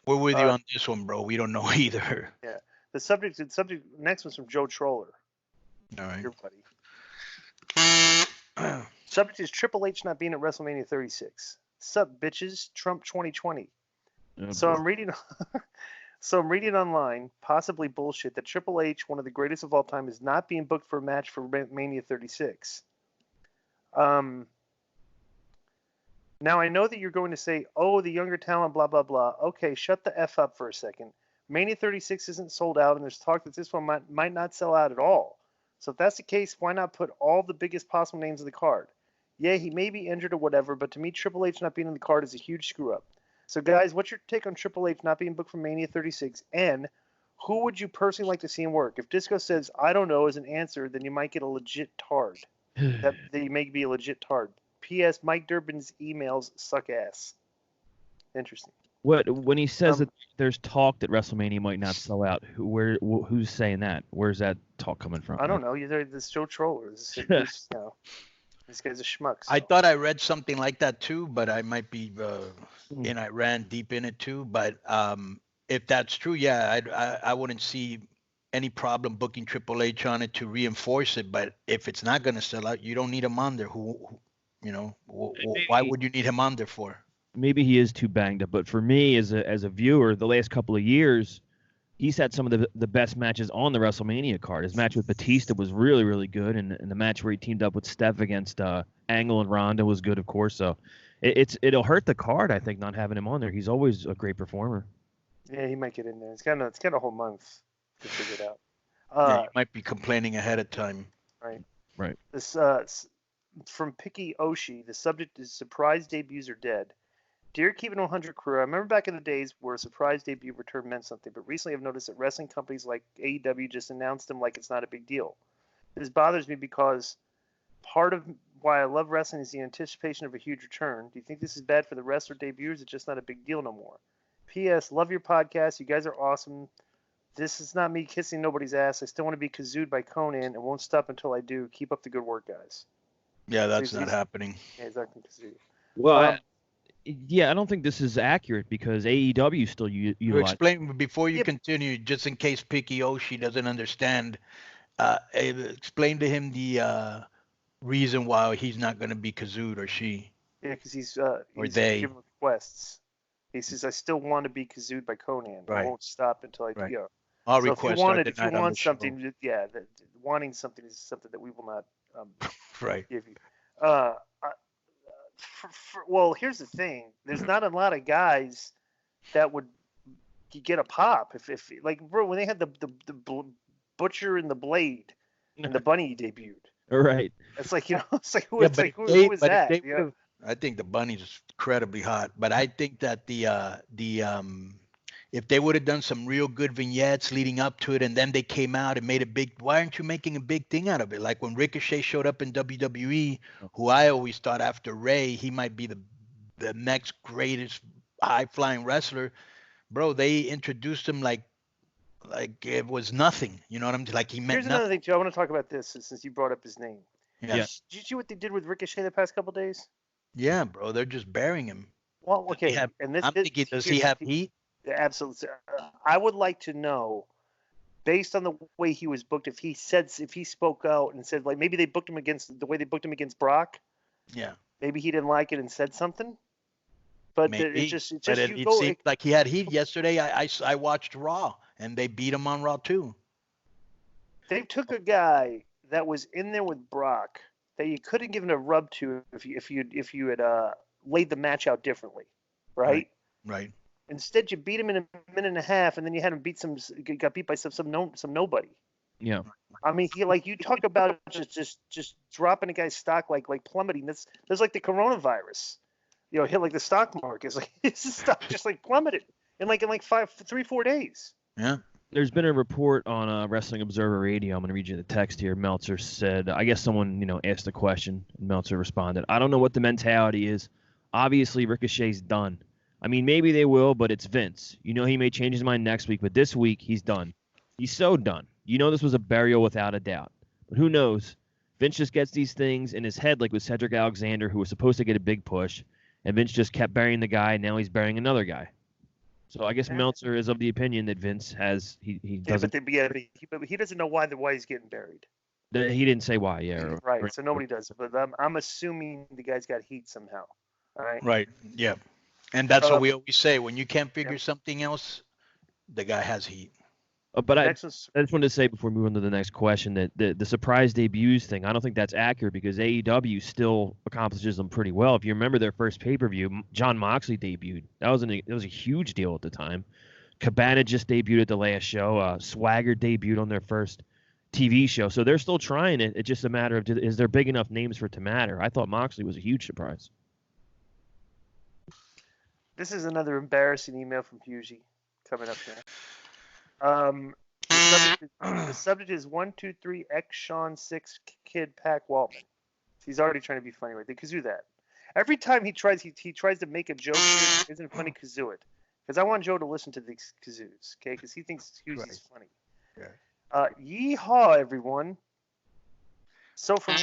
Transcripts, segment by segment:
We're with you on this one, bro. We don't know either. Yeah. The subject next one's from Joe Troller. All right. Your buddy. Subject is Triple H not being at WrestleMania 36. Sup, bitches? Trump 2020. So I'm reading online, possibly bullshit, that Triple H, one of the greatest of all time, is not being booked for a match for Mania 36. Now, I know that you're going to say, oh, the younger talent, blah, blah, blah. Okay, shut the F up for a second. Mania 36 isn't sold out, and there's talk that this one might not sell out at all. So if that's the case, why not put all the biggest possible names on the card? Yeah, he may be injured or whatever, but to me, Triple H not being on the card is a huge screw-up. So, guys, what's your take on Triple H not being booked for Mania 36? And who would you personally like to see him work? If Disco says, I don't know, as an answer, then you might get a legit tard. that you may be a legit tard. P.S. Mike Durbin's emails suck ass. Interesting. When he says that there's talk that WrestleMania might not sell out, who's saying that? Where's that talk coming from? I don't know. This Joe Troller. This guy's a schmuck. So. I thought I read something like that too, but I might be, and I ran deep in it too. But if that's true, yeah, I wouldn't see any problem booking Triple H on it to reinforce it. But if it's not going to sell out, you don't need him on there. Why would you need him on there for? Maybe he is too banged up, but for me as a viewer, the last couple of years, he's had some of the best matches on the WrestleMania card. His match with Batista was really, really good, and the match where he teamed up with Steph against Angle and Ronda was good, of course. So it'll hurt the card, I think, not having him on there. He's always a great performer. Yeah, he might get in there. It's got a whole month to figure it out. He might be complaining ahead of time. Right. This from Picky Oshi. The subject is surprise debuts are dead. Dear Keeping 100 crew, I remember back in the days where a surprise debut return meant something, but recently I've noticed that wrestling companies like AEW just announced them like it's not a big deal. This bothers me because part of why I love wrestling is the anticipation of a huge return. Do you think this is bad for the wrestler debuts? It's just not a big deal no more. P.S. Love your podcast. You guys are awesome. This is not me kissing nobody's ass. I still want to be kazooed by Conan and won't stop until I do. Keep up the good work, guys. Yeah, that's not happening. Yeah, he's not going to kazoo you. Well, I don't think this is accurate because AEW still utilize. Explain before you continue, just in case Picky Oshi doesn't understand. Explain to him the reason why he's not going to be kazooed or she. Yeah, because he's they giving requests. He says, "I still want to be kazooed by Conan. Right. I won't stop until I do." Right. All so requests if you want something, wanting something is something that we will not give you. Well, here's the thing. There's not a lot of guys that would get a pop if like, bro, when they had the Butcher and the Blade and the Bunny debuted. Right. It's like, it's like who is that? I think the Bunny's incredibly hot, but I think that if they would have done some real good vignettes leading up to it, and then they came out and made a big, why aren't you making a big thing out of it? Like when Ricochet showed up in WWE, who I always thought after Ray, he might be the next greatest high-flying wrestler. Bro, they introduced him like it was nothing. You know what I'm saying? Like he meant nothing. Here's another thing, too. I want to talk about this since you brought up his name. Yeah. Did you see what they did with Ricochet the past couple of days? Yeah, bro. They're just burying him. Well, okay. I'm thinking, does he have heat? Absolutely. I would like to know, based on the way he was booked, if he spoke out and said, like, maybe they booked him against the way they booked him against Brock. Yeah. Maybe he didn't like it and said something. But it seemed like he had heat yesterday. I watched Raw and they beat him on Raw too. They took a guy that was in there with Brock that you couldn't give him a rub to if you had laid the match out differently, right? Right. Instead, you beat him in a minute and a half, and then you had him got beat by some nobody. Yeah. I mean, you talk about just dropping a guy's stock like plummeting. That's like the coronavirus. Hit like the stock market. It's like his stock just like plummeted in 3-4 days. Yeah. There's been a report on Wrestling Observer Radio. I'm going to read you the text here. Meltzer said, I guess someone, asked a question, and Meltzer responded, I don't know what the mentality is. Obviously, Ricochet's done. I mean, maybe they will, but it's Vince. He may change his mind next week, but this week, he's done. He's so done. This was a burial without a doubt. But who knows? Vince just gets these things in his head, like with Cedric Alexander, who was supposed to get a big push, and Vince just kept burying the guy, and now he's burying another guy. So I guess Meltzer is of the opinion that Vince has he doesn't but he doesn't know why he's getting buried. he didn't say why, yeah. Right. So nobody does. But I'm assuming the guy's got heat somehow. All right. Right. Yeah. And that's what we always say. When you can't figure something else, the guy has heat. But I just wanted to say before we move on to the next question that the surprise debuts thing, I don't think that's accurate because AEW still accomplishes them pretty well. If you remember their first pay-per-view, John Moxley debuted. That was a huge deal at the time. Cabana just debuted at the last show. Swagger debuted on their first TV show. So they're still trying it. It's just a matter of is there big enough names for it to matter. I thought Moxley was a huge surprise. This is another embarrassing email from Hughes coming up here. The subject is 123 X Sean 6 Kid Pac Waltman. He's already trying to be funny right there. Kazoo that. Every time he tries to make a joke here, isn't funny, kazoo it. Because I want Joe to listen to these kazoos, okay? Because he thinks Hughes is funny. Yeah. Yeehaw, everyone. So from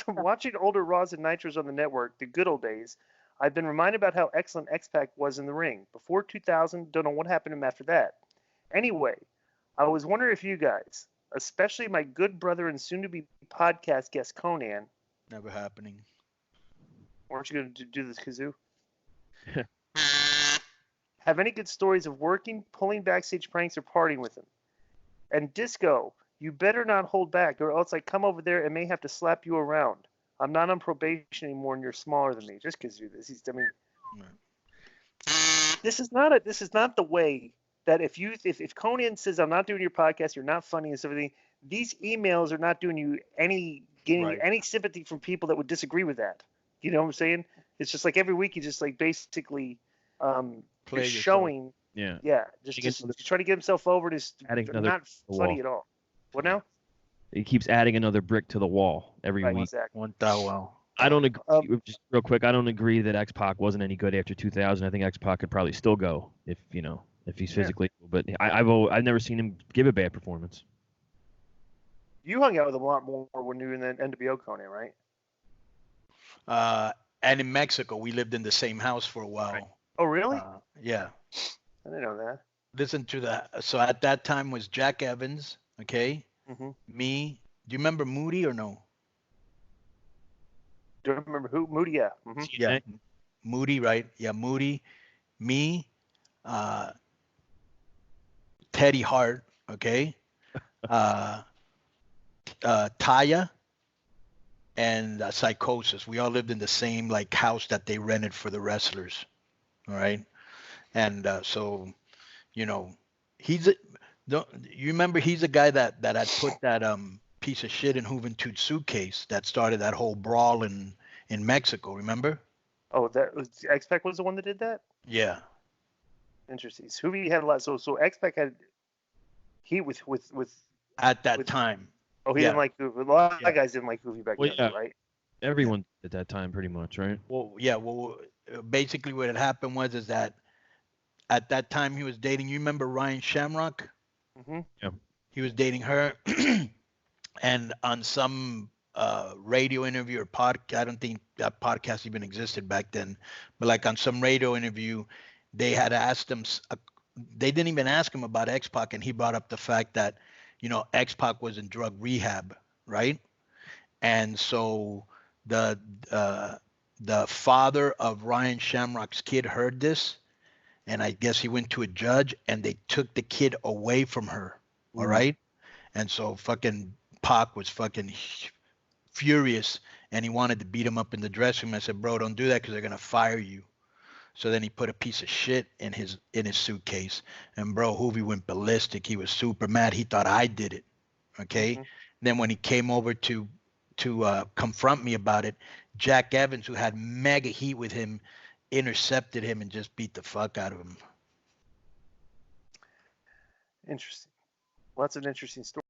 watching older Raws and Nitros on the network, the good old days, I've been reminded about how excellent X-Pac was in the ring. Before 2000, don't know what happened to him after that. Anyway, I was wondering if you guys, especially my good brother and soon-to-be podcast guest Conan. Never happening. Weren't you going to do this, kazoo? Have any good stories of working, pulling backstage pranks, or partying with him? And Disco, you better not hold back, or else I come over there and may have to slap you around. I'm not on probation anymore, and you're smaller than me. Just kazoo this. This is not the way that if Conan says I'm not doing your podcast, you're not funny and everything. These emails are not doing you any sympathy from people that would disagree with that. You know what I'm saying? It's just like every week you just like basically showing. Just trying to get himself over. Just not funny at all. What now? He keeps adding another brick to the wall every week. Exactly. I don't agree. Just real quick, I don't agree that X-Pac wasn't any good after 2000. I think X-Pac could probably still go if he's physically. But I've never seen him give a bad performance. You hung out with him a lot more when you were in the NWO, Conan, right? And in Mexico, we lived in the same house for a while. Right. Oh, really? Yeah. I didn't know that. Listen to that. So at that time was Jack Evans, okay? Mm-hmm. Me. Do you remember Moody or no? Do you remember who? Moody, yeah. Mm-hmm. Yeah. Moody, right? Yeah, Moody. Me. Teddy Hart, okay? Taya. And Psychosis. We all lived in the same like house that they rented for the wrestlers. All right. And so, you remember he's a guy that had put that piece of shit in Juventud suitcase that started that whole brawl in Mexico, remember? Oh, that was X-Pac was the one that did that? Yeah. Interesting. So he had a lot. So X-Pac had heat with at that time. Oh, he didn't like Goofy. A lot of guys didn't like Goofy back then, right? Everyone at that time, pretty much, right? Well, yeah. Well, basically, what had happened was that at that time he was dating. You remember Ryan Shamrock? Mm-hmm. Yeah. He was dating her, and on some radio interview or podcast, I don't think that podcast even existed back then, but like on some radio interview, they had asked him. They didn't even ask him about X-Pac, and he brought up the fact that, X-Pac was in drug rehab, right? And so the father of Ryan Shamrock's kid heard this, and I guess he went to a judge, and they took the kid away from her, all right? And so fucking Pac was fucking furious, and he wanted to beat him up in the dressing room. I said, bro, don't do that because they're going to fire you. So then he put a piece of shit in his suitcase, and bro, Hoovy went ballistic. He was super mad. He thought I did it. Okay. Mm-hmm. Then when he came over to confront me about it, Jack Evans, who had mega heat with him, intercepted him and just beat the fuck out of him. Interesting. Well, that's an interesting story.